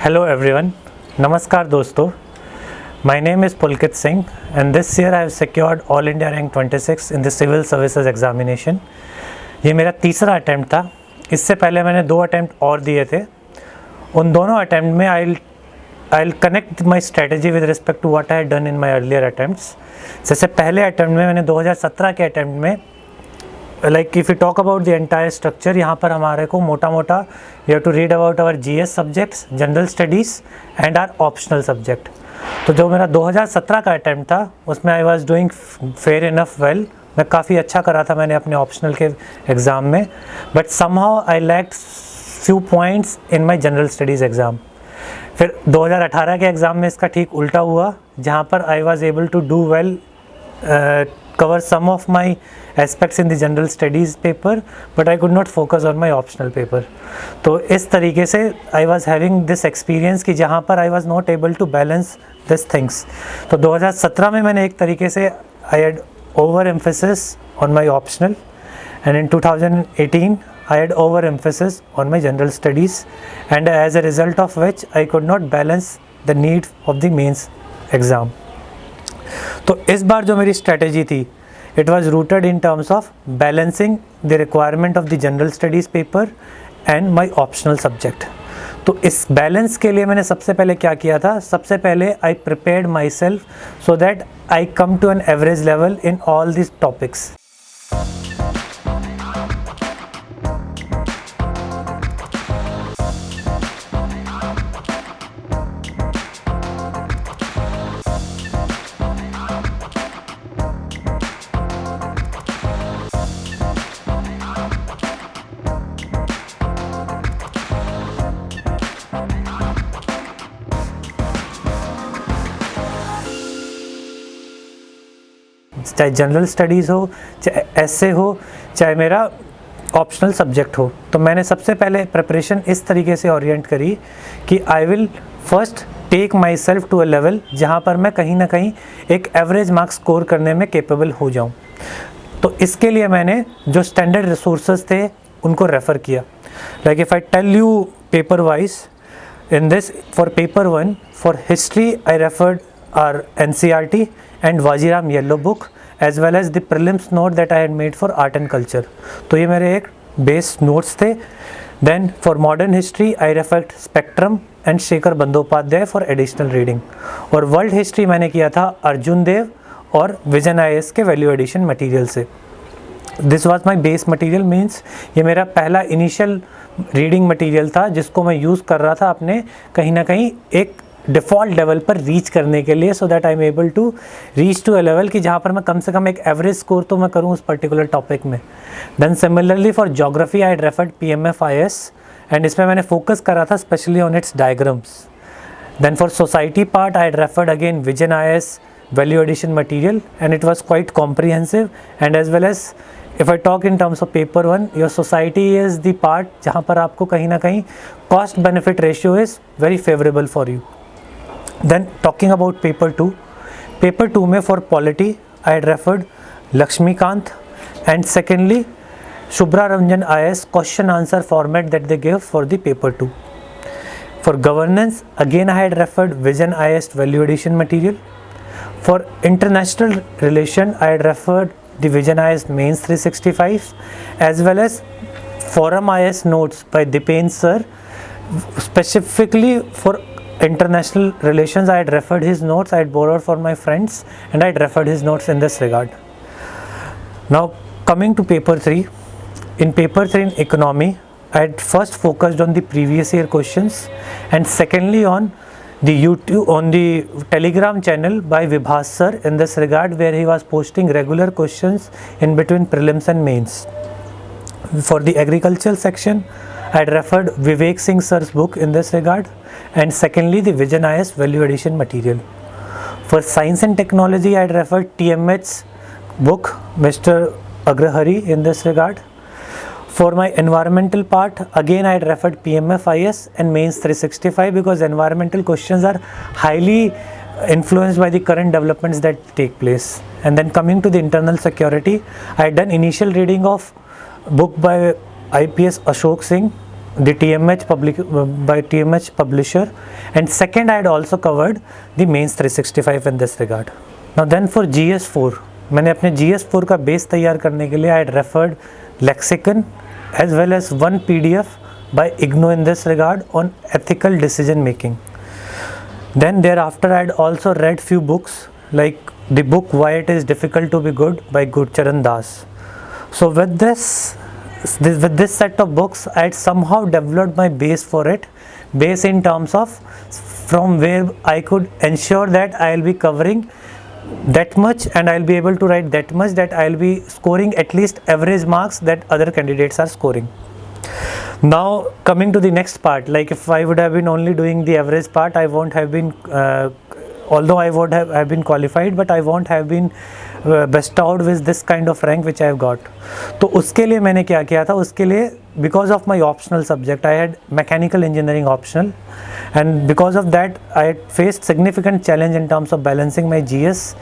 Hello everyone, Namaskar दोस्तों. My name is Pulkit Singh and this year I have secured All India Rank 26 in the Civil Services Examination. ये मेरा तीसरा attempt था. इससे पहले मैंने 2 अटैम्प्ट और दिए थे. उन दोनों अटैम्प्ट में I'll connect my strategy with respect to what I had done in my earlier attempts. जैसे पहले अटैम्प्ट में मैंने 2017 के अटैम्प्ट में like if we talk about the entire structure, यहाँ पर हमारे को मोटा मोटा you have to read about our GS subjects, general studies and our optional subject. तो जो मेरा 2017 का अटैम्प्ट था उसमें I was doing fair enough well. मैं काफ़ी अच्छा करा था मैंने अपने ऑप्शनल के एग्ज़ाम में, but somehow I lacked few points in my general studies exam. फिर 2018 के एग्ज़ाम में इसका ठीक उल्टा हुआ, जहाँ पर I was able to do well, cover some of my aspects in the general studies paper, but I could not focus on my optional paper. तो इस तरीके से I was having this experience कि जहाँ पर I was not able to balance these things. तो 2017 में मैंने एक तरीके से I had overemphasis on my optional, and in 2018 I had overemphasis on my general studies, and as a result of which I could not balance the need of the mains exam. तो इस बार जो मेरी strategy थी, it was rooted in terms of balancing the requirement of the general studies paper and my optional subject. तो इस balance के लिए मैंने सबसे पहले क्या किया था, सबसे पहले I prepared myself so that I come to an average level in all this topics. चाहे जनरल स्टडीज़ हो, चाहे एसे हो, चाहे मेरा ऑप्शनल सब्जेक्ट हो. तो मैंने सबसे पहले प्रिपरेशन इस तरीके से ओरिएंट करी कि I will first take myself to a level जहाँ पर मैं कहीं ना कहीं एक एवरेज मार्क्स स्कोर करने में कैपेबल हो जाऊँ. तो इसके लिए मैंने जो स्टैंडर्ड रिसोर्सेज थे उनको रेफ़र किया. Like if I tell you paper wise in this, for paper 1 for history I referred our NCERT and Wajiram yellow book as well as the prelims note that I had made for art and culture. तो ये मेरे एक base notes थे. Then for modern history I referred Spectrum and Shekhar Bandyopadhyay for additional reading. और world history मैंने किया था अर्जुन देव और विजन IAS के value addition material से. This was my base material, means ये मेरा पहला इनिशियल रीडिंग मटीरियल था जिसको मैं यूज़ कर रहा था अपने कहीं ना कहीं एक डिफ़ॉल्ट लेवल पर रीच करने के लिए, so that I am able to reach to a level कि जहाँ पर मैं कम से कम एक एवरेज स्कोर तो मैं करूँ उस पर्टिकुलर टॉपिक में. Then similarly for geography I referred PMF IS and इसमें मैंने फोकस करा था specially on its diagrams. Then for society part I referred again vision IAS value addition material and it was quite comprehensive, and as well as if I talk in terms of paper 1, your society is the part जहाँ पर आपको कहीं ना कहीं cost benefit ratio is very favorable for you. Then talking about paper 2 में for polity I had referred Lakshmikant and secondly Shubhra Ranjan IAS question answer format that they gave for the paper 2. For governance again I had referred Vision IAS value addition material. For international relation I had referred the Vision IAS Mains 365 as well as Forum IAS notes by Dipen sir. Specifically for international relations I had referred his notes, I had borrowed for my friends and I had referred his notes in this regard. Now coming to paper 3, in paper 3 in economy I had first focused on the previous year questions and secondly on the Telegram channel by Vibhas sir in this regard, where he was posting regular questions in between prelims and mains. For the agricultural section I had referred Vivek Singh sir's book in this regard, and secondly the Vision IAS value addition material. For science and technology I had referred TMH's book Mr. Agrahari in this regard. For my environmental part, again I had referred PMF IAS and Mains 365 because environmental questions are highly influenced by the current developments that take place. And then coming to the internal security, I had done initial reading of book by IPS Ashok Singh the by TMH publisher, and second I had also covered the mains 365 in this regard. Now then for GS4, मैंने अपने GS4 का base तैयार करने के लिए I had referred lexicon as well as one PDF by IGNOU in this regard on ethical decision making. Then thereafter I had also read few books like the book Why It Is Difficult to Be Good by Gurcharan Das. So with this set of books, I had somehow developed my base for it, base in terms of from where I could ensure that I will be covering that much and I will be able to write that much, that I will be scoring at least average marks that other candidates are scoring. Now coming to the next part, like if I would have been only doing the average part, I won't have been although I would have been qualified, but I won't have been bestowed with this kind of rank which I have got. तो उसके लिए मैंने क्या किया था, उसके लिए because of my optional subject I had mechanical engineering optional, and because of that I had faced significant challenge in terms of balancing my GS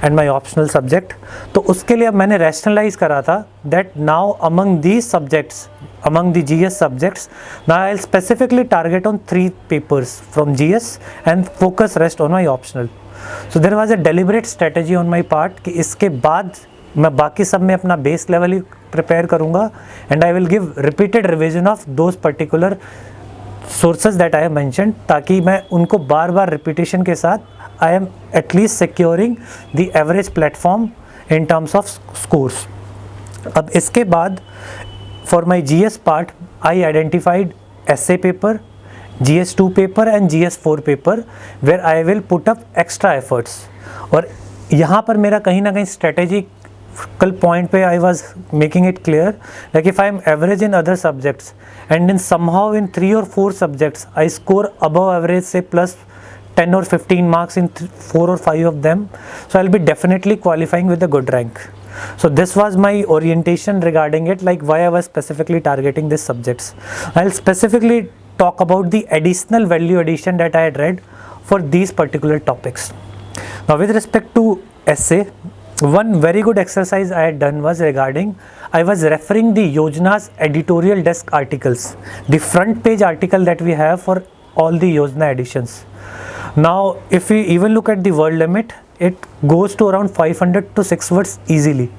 and my optional subject. तो उसके लिए अब मैंने rationalize करा था that now among these subjects, among the GS subjects, now I'll specifically target on 3 papers from GS and focus rest on my optional. So there was a deliberate strategy on my part कि इसके बाद मैं बाकी सब में अपना base level ही prepare करूँगा and I will give repeated revision of those particular sources that I have mentioned, ताकि मैं उनको बार बार repetition के साथ I am at least securing the average platform in terms of scores. अब इसके बाद for my GS part I identified essay paper, GS2 paper and GS4 paper where I will put up extra efforts. और यहाँ पर मेरा कहीं ना कहीं strategical point पे I was making it clear like if I am average in other subjects and then somehow in 3 or 4 subjects I score above average, say plus 10 or 15 marks in 4 or 5 of them, so I'll be definitely qualifying with a good rank. So this was my orientation regarding it, like why I was specifically targeting these subjects. I'll specifically talk about the additional value addition that I had read for these particular topics. Now with respect to essay, one very good exercise I had done was regarding, I was referring the Yojana's editorial desk articles, the front page article that we have for all the Yojana editions. Now if we even look at the word limit, it goes to around 500 to 6 words easily.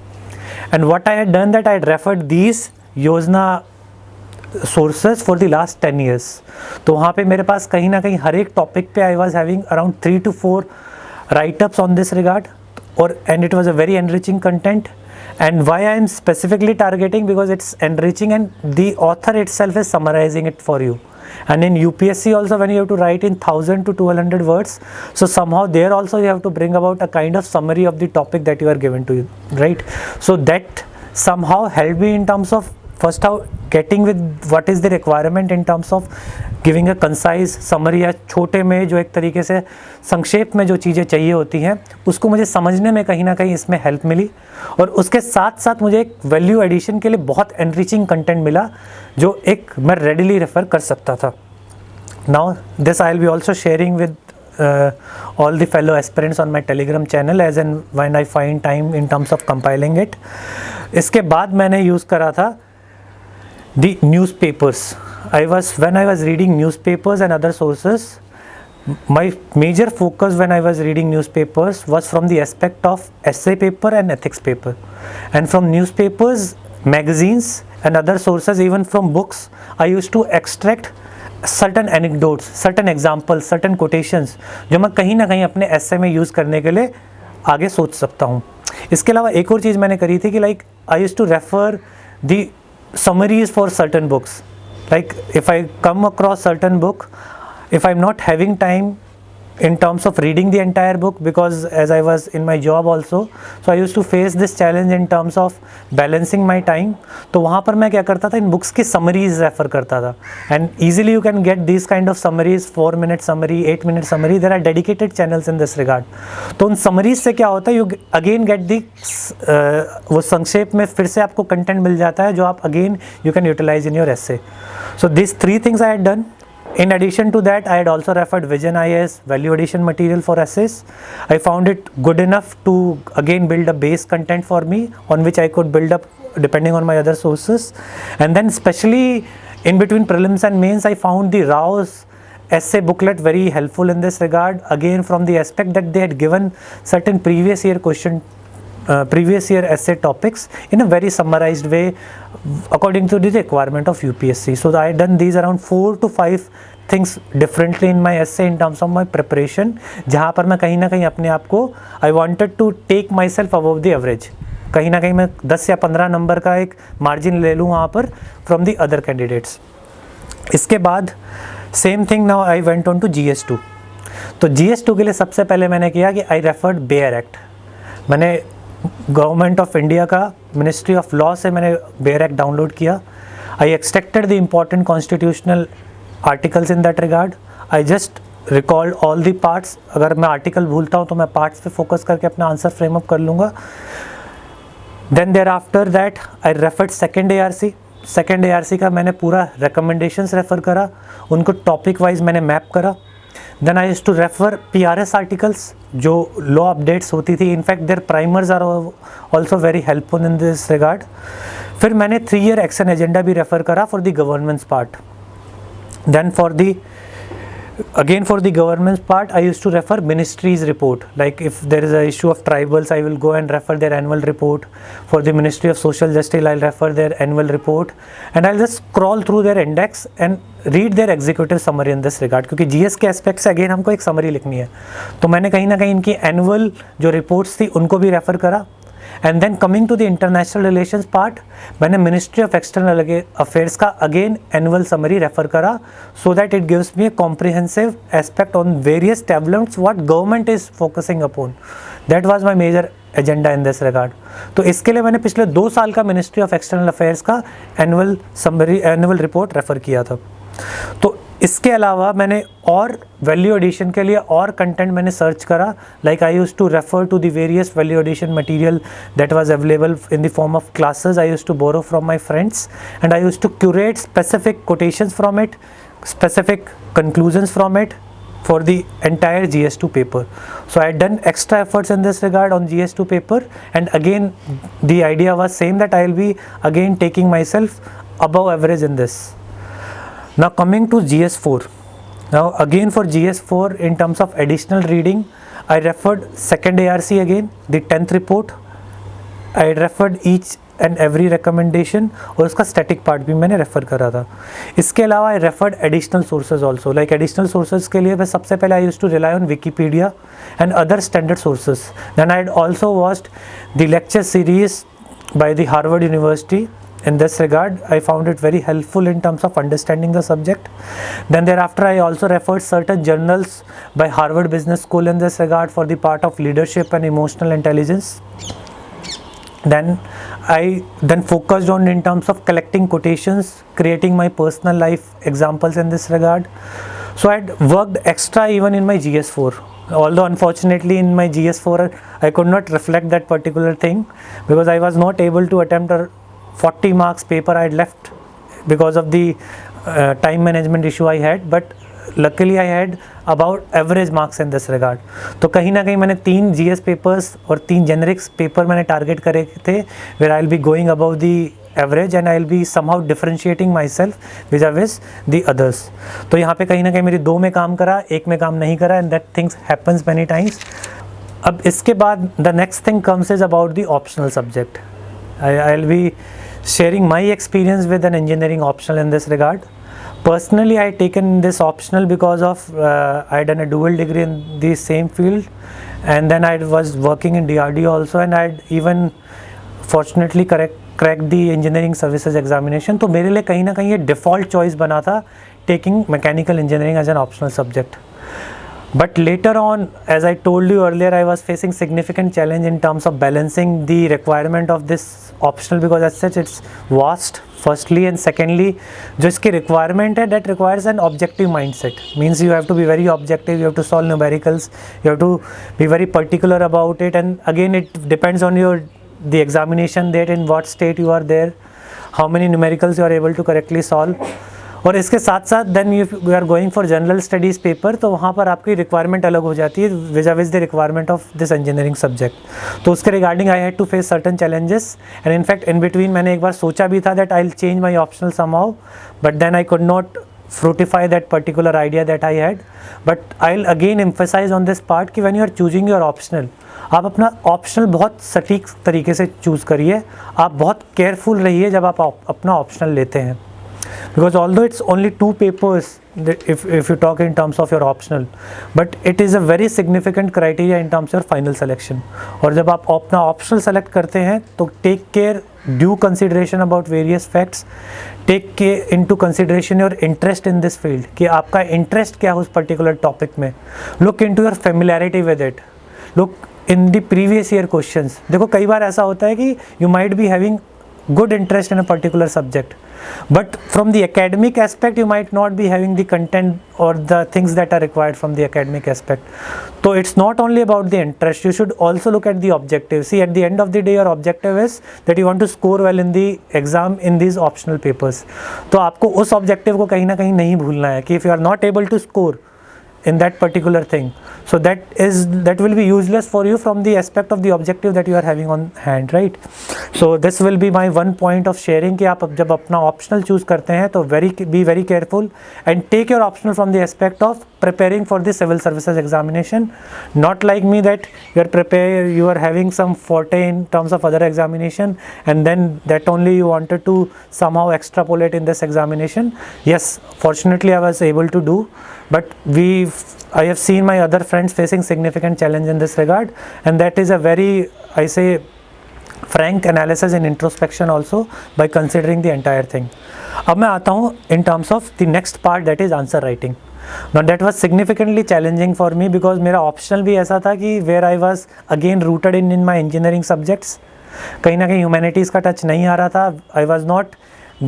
And what I had done that I had referred these Yojana sources for the last 10 years. तो वहाँ पे मेरे पास कहीं ना कहीं हर एक topic पे I was having around 3 to 4 write-ups on this regard, and it was a very enriching content. And why I am specifically targeting, because it's enriching and the author itself is summarizing it for you. And in UPSC also, when you have to write in 1000 to 1200 words, so somehow there also you have to bring about a kind of summary of the topic that you are given to you, right? So that somehow helped me in terms of first how getting with what is the requirement in terms of giving a concise summary, या छोटे में जो एक तरीके से संक्षेप में जो चीज़ें चाहिए होती हैं उसको मुझे समझने में कहीं ना कहीं इसमें हेल्प मिली, और उसके साथ साथ मुझे एक वैल्यू एडिशन के लिए बहुत एनरिचिंग कंटेंट मिला जो एक मैं रेडिली रेफर कर सकता था. Now this I will B also sharing with all the fellow aspirants on my telegram channel as and when I find time in terms of compiling it. इसके बाद मैंने यूज़ करा था the newspapers. When I was reading newspapers and other sources, my major focus when I was reading newspapers was from the aspect of essay paper and ethics paper. And from newspapers, magazines and other sources, even from books, I used to extract certain anecdotes, certain examples, certain quotations जो मैं कहीं ना कहीं अपने essay में use करने के लिए आगे सोच सकता हूँ. इसके अलावा एक और चीज़ मैंने करी थी कि like I used to refer the summaries for certain books. Like if I come across certain book, if I'm not having time in terms of reading the entire book, because as I was in my job also, so I used to face this challenge in terms of balancing my time. तो वहाँ पर मैं क्या करता था, इन books की summaries refer करता था, and easily you can get these kind of summaries, 4-minute summary, 8-minute summary. There are dedicated channels in this regard. तो उन समरीज से क्या होता है, you again get the वो संक्षेप में फिर से आपको कंटेंट मिल जाता है जो आप again you can utilize in your essay. So these 3 things I had done. In addition to that, I had also referred Vision IAS value addition material for essays. I found it good enough to again build a base content for me on which I could build up depending on my other sources. And then especially In between prelims and mains, I found the Rao's essay booklet very helpful in this regard, again from the aspect that they had given certain previous year essay topics in a very summarized way according to the requirement of UPSC. So I had done these around 4 to 5 things differently in my essay in terms of my preparation, जहाँ पर मैं कहीं ना कहीं अपने आप को I wanted to take myself above the average, कहीं ना कहीं मैं 10 या 15 नंबर का एक मार्जिन ले लूँ वहाँ पर फ्रॉम दी अदर कैंडिडेट्स. इसके बाद same thing now I went on to GS2. तो GS2 के लिए सबसे पहले मैंने किया कि आई रेफर्ड बेयर एक्ट. मैंने गवर्नमेंट ऑफ इंडिया का मिनिस्ट्री ऑफ लॉ से मैंने बेयर एक्ट डाउनलोड किया. I extracted the important constitutional articles in that regard. I just recalled all the parts. अगर मैं आर्टिकल भूलता हूँ तो मैं पार्ट्स पे फोकस करके अपना आंसर फ्रेम अप कर लूँगा. Then thereafter that I referred second ARC. Second ARC का मैंने पूरा रिकमेंडेशंस रेफ़र करा, उनको टॉपिक वाइज मैंने मैप करा. Then I used to refer PRS articles जो लॉ अपडेट्स होती थी. In fact their primers are also very helpful in this regard. फिर मैंने 3 ईयर एक्शन एजेंडा भी रेफ़र करा for the governance part. Then for the government's part, I used to refer ministry's report. Like if there is a issue of tribals, I will go and refer their annual report. For the Ministry of Social Justice, I'll refer their annual report, and I'll just scroll through their index and read their executive summary in this regard. क्योंकि GS के aspect से again हमको एक summary लिखनी है, तो मैंने कहीं ना कहीं इनकी annual जो reports थी उनको भी refer करा. And then coming to the international relations part, मैंने मिनिस्ट्री ऑफ एक्सटर्नल अफेयर्स का अगेन एनुअल समरी रेफर करा, so that it gives me a comprehensive aspect on various developments what government is focusing upon. That was my major agenda in this regard. तो इसके लिए मैंने पिछले 2 साल का ministry of external affairs का annual report refer किया था. तो इसके अलावा मैंने और वैल्यू एडिशन के लिए और कंटेंट मैंने सर्च करा. Like I used to refer to the various value addition material that was available in the form of classes. I used to borrow from my friends and I used to curate specific quotations from it, specific conclusions from it for the entire GS2 paper. So I had done extra efforts in this regard on GS2 paper, and again the idea was same, that I will be again taking myself above average in this. Now coming to GS4. Now again for GS4 in terms of additional reading, I referred second ARC again, the 10th report. I referred each and every recommendation, और उसका static part भी मैंने refer करा था. इसके अलावा I referred additional sources also. Like additional sources के लिए मैं सबसे पहले I used to rely on Wikipedia and other standard sources. Then I had also watched the lecture series by the Harvard University. In this regard, I found it very helpful in terms of understanding the subject. Then thereafter, I also referred certain journals by Harvard Business School in this regard for the part of leadership and emotional intelligence. Then I focused on in terms of collecting quotations, creating my personal life examples in this regard. So I had worked extra even in my GS4. Although unfortunately in my GS4 I could not reflect that particular thing because I was not able to attempt a 40 marks paper. I had left because of the time management issue I had, but luckily I had about average marks in this regard. तो कहीं ना कहीं मैंने 3 GS papers और 3 generics paper मैंने target करे थे where I will be going above the average and I will be somehow differentiating myself vis-a-vis the others. तो यहाँ पे कहीं ना कहीं मेरी 2 में काम करा, 1 में काम नहीं करा, and that things happens many times. अब इसके बाद the next thing comes is about the optional subject. I will be sharing my experience with an engineering optional in this regard. Personally, I had taken this optional because of I had done a dual degree in the same field, and then I was working in DRDO also, and I had even fortunately cracked the engineering services examination. तो मेरे लिए कहीं ना कहीं ये default choice बना था taking mechanical engineering as an optional subject. But later on, as I told you earlier, I was facing significant challenge in terms of balancing the requirement of this optional because as such it's vast firstly, and secondly जो इसकी requirement है that requires an objective mindset. Means you have to be very objective, you have to solve numericals, you have to be very particular about it, and again it depends on the examination date, in what state you are there, how many numericals you are able to correctly solve. और इसके साथ साथ then you are going for general studies paper, तो वहाँ पर आपकी requirement अलग हो जाती है viz the requirement of this engineering subject. तो उसके regarding I had to face certain challenges, and in fact in between मैंने एक बार सोचा भी था that I will change my optional somehow, but then I could not fructify that particular idea that I had. But I'll again emphasize on this part कि when you are choosing your optional, आप अपना optional बहुत सटीक तरीके से choose करिए, आप बहुत केयरफुल रहिए जब आप अपना ऑप्शनल लेते हैं, because although it's only 2 papers if you talk in terms of your optional, but it is a very significant criteria in terms of your final selection. और जब आप अपना ऑप्शनल सेलेक्ट करते हैं तो take care, due consideration about various facts, take care into consideration your interest in this field, कि आपका interest क्या है उस पर्टिकुलर टॉपिक में, look into your familiarity with it, look in the previous year questions. देखो कई बार ऐसा होता है कि you might be having good interest in a particular subject, but from the academic aspect you might not be having the content or the things that are required from the academic aspect. So it's not only about the interest, you should also look at the objective. See, at the end of the day your objective is that you want to score well in the exam in these optional papers. तो आपको उस objective को कहीं ना कहीं नहीं भूलना है कि if you are not able to score in that particular thing, so that will be useless for you from the aspect of the objective that you are having on hand, right? So this will be my one point of sharing कि आप जब अपना optional choose करते हैं तो be very careful and take your optional from the aspect of preparing for the civil services examination, not like me that you are having some forte in terms of other examination and then that only you wanted to somehow extrapolate in this examination. Yes, fortunately I was able to do, but I have seen my other friends facing significant challenge in this regard, and that is a very, I say, frank analysis and introspection also by considering the entire thing. अब मैं आता हूँ in terms of the next part, that is answer writing. Now that was significantly challenging for me because मेरा optional भी ऐसा था कि where I was again rooted in my engineering subjects, कहीं ना कहीं humanities का touch नहीं आ रहा था. I was not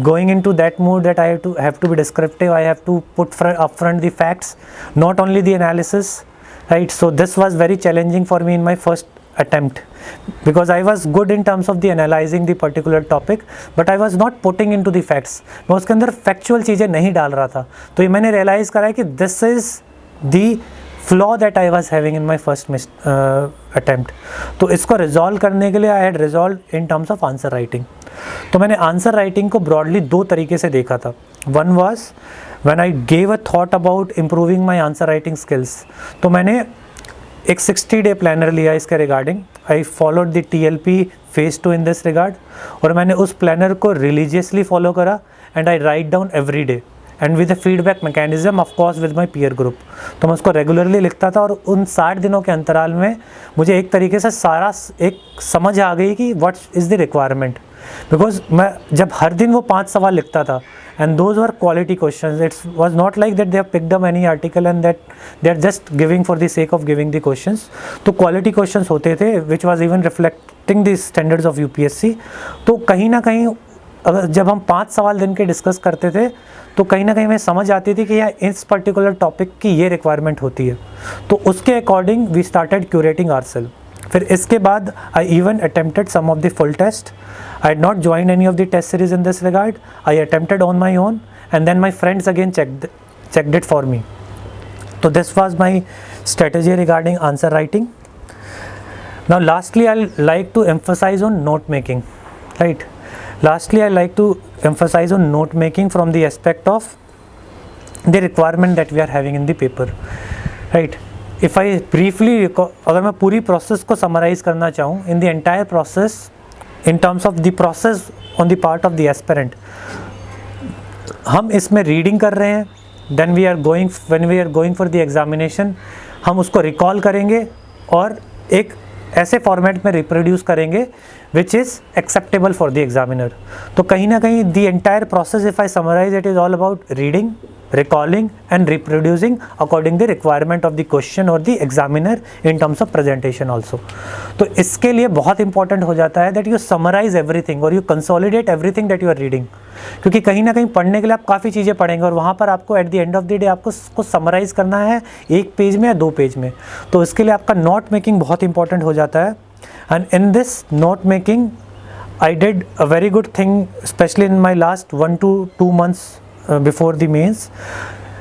going into that mood that I have to be descriptive, I have to put upfront the facts, not only the analysis, right? So this was very challenging for me in my first attempt because I was good in terms of the analyzing the particular topic, but I was not putting into the facts. मैं उसके अंदर factual चीज़ें नहीं डाल रहा था. तो ये मैंने realize करा है कि this is the flaw that I was having in my first attempt. तो इसको resolve करने के लिए I had resolved in terms of answer writing. तो मैंने आंसर राइटिंग को ब्रॉडली 2 तरीके से देखा था. One was when I gave a thought about improving my answer writing skills. तो मैंने एक 60-day प्लानर लिया इसके regarding. I followed the TLP phase 2 in this regard, और मैंने उस प्लानर को रिलीजियसली फॉलो करा and I write down every day and with a feedback mechanism, of course with my peer group. तो मैं उसको रेगुलरली लिखता था और उन 60 दिनों के अंतराल में मुझे एक तरीके से सारा एक समझ आ गई कि what is the requirement. Because मैं जब हर दिन वो 5 सवाल लिखता था and those were quality questions, it's was not like that they have picked up any article and that they are just giving for the sake of giving the questions. तो quality questions होते थे which was even reflecting the standards of UPSC. तो कहीं ना कहीं अगर जब हम 5 सवाल दिन के डिस्कस करते थे तो कहीं ना कहीं हमें समझ आती थी कि यार इस पर्टिकुलर टॉपिक की ये रिक्वायरमेंट होती है. तो उसके according we started curating ourself. फिर इसके बाद I even attempted some of the full test. I had not joined any of the test series in this regard. I attempted on my own and then my friends again checked it for me. So this was my strategy regarding answer writing. Now lastly I'll like to emphasize on note making, right? Lastly I like to emphasize on note making from the aspect of the requirement that we are having in the paper, right? If I briefly अगर मैं पूरी process को summarise करना चाहूँ, in the entire process, in terms of the process on the part of the aspirant, हम इसमें reading कर रहे हैं, then when we are going for the examination हम उसको रिकॉल करेंगे और एक ऐसे फॉर्मेट में रिप्रोड्यूस करेंगे which is acceptable for the examiner. तो कहीं ना कहीं the entire process, if I summarize, it is all about reading, recalling and reproducing according the requirement of the question or the examiner in terms of presentation also. तो इसके लिए बहुत important हो जाता है that you summarize everything or you consolidate everything that you are reading. क्योंकि कहीं ना कहीं पढ़ने के लिए आप काफ़ी चीज़ें पढ़ेंगे और वहाँ पर आपको at the end of the day आपको उसको समराइज करना है 1 पेज में या 2 पेज में. तो इसके लिए आपका नोट मेकिंग बहुत इंपॉर्टेंट हो जाता है. And in this note making I did a very good thing, especially in my last 1 to 2 months before the mains,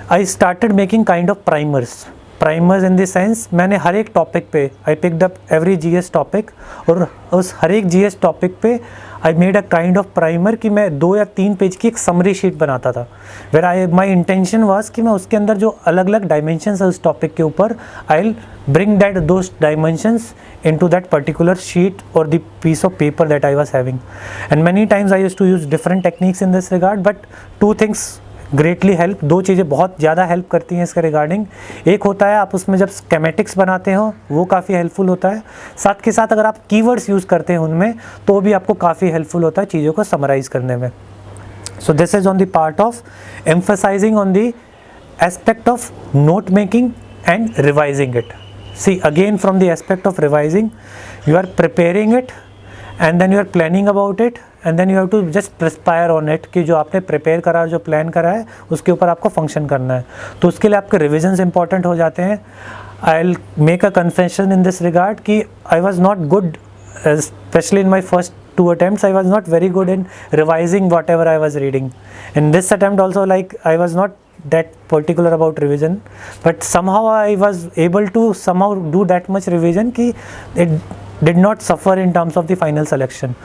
I started making kind of primers in the sense मैंने हर एक topic पे I picked up every GS topic और उस हर एक GS topic पे I made a kind of primer कि मैं 2 या 3 पेज की एक समरी शीट बनाता था, where my intention was कि मैं उसके अंदर जो अलग अलग डायमेंशंस है उस टॉपिक के ऊपर I'll bring those dimensions into that particular sheet or the piece of paper that I was having. And many times I used to use different techniques in this regard, but 2 things greatly help, 2 चीज़ें बहुत ज़्यादा help करती हैं इसके regarding. एक होता है आप उसमें जब स्केमेटिक्स बनाते हो वो काफ़ी हेल्पफुल होता है, साथ के साथ अगर आप कीवर्ड्स यूज़ करते हैं उनमें तो भी आपको काफ़ी हेल्पफुल होता है चीज़ों को समराइज़ करने में। So this is on the part of emphasising on the aspect of note making and revising it. See again from the aspect of revising you are preparing it and then you are planning about it and then you have to just perspire on it कि जो आपने prepare करा, जो plan करा है उसके ऊपर आपको फंक्शन करना है। तो उसके लिए आपके रिविजन्स इंपॉर्टेंट हो जाते हैं। I will make a confession in this regard कि I was not good, specially in my first 2 attempts, I was not very good in revising whatever I was reading. In this attempt also, like, I was not that particular about revision, but somehow I was able to somehow do that much revision कि it did not suffer in terms of the final selection.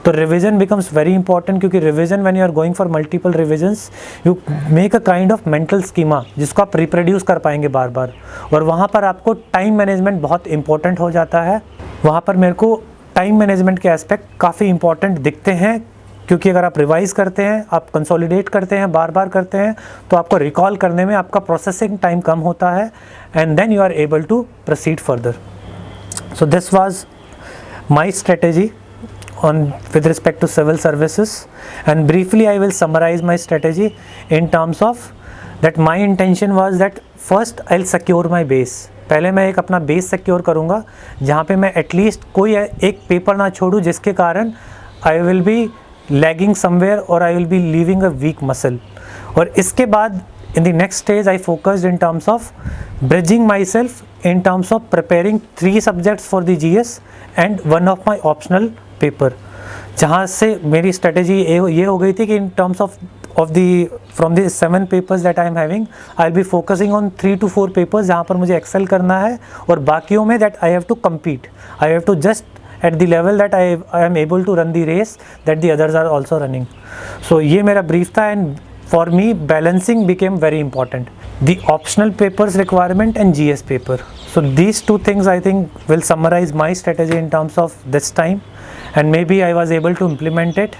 तो revision becomes very important क्योंकि revision when you are going for multiple revisions you make a kind of mental schema जिसको आप reproduce कर पाएंगे बार बार, और वहाँ पर आपको टाइम मैनेजमेंट बहुत इंपॉर्टेंट हो जाता है। वहाँ पर मेरे को टाइम मैनेजमेंट के एस्पेक्ट काफ़ी इंपॉर्टेंट दिखते हैं क्योंकि अगर आप रिवाइज करते हैं, आप कंसोलिडेट करते हैं, बार बार करते हैं, तो आपको रिकॉल करने में आपका प्रोसेसिंग टाइम कम होता है and then you are able to proceed further. So this was my strategy on with respect to civil services, and briefly I will summarize my strategy in terms of that my intention was that first I'll secure my base। पहले मैं एक अपना base secure करूँगा जहाँ पे मैं at least कोई एक पेपर ना छोड़ूँ जिसके कारण I will be lagging somewhere और I will be leaving a weak muscle. और इसके बाद in the next stage I focused in terms of bridging myself in terms of preparing 3 subjects for the GS and 1 of my optional पेपर, जहाँ से मेरी strategy ये हो गई थी कि in terms of the from the 7 papers that I am having I will be focusing on 3 to 4 papers जहाँ पर मुझे एक्सेल करना है, और बाकियों में that I have to compete, I have to just at the level that I am able to run the race that the others are also running. सो ये मेरा ब्रीफ था and for me balancing became very important, the optional papers requirement and GS paper. So these 2 things I think will summarize my strategy in terms of this time, and maybe I was able to implement it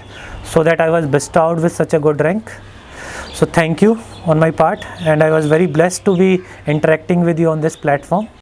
so that I was bestowed with such a good rank. So thank you on my part, and I was very blessed to be interacting with you on this platform.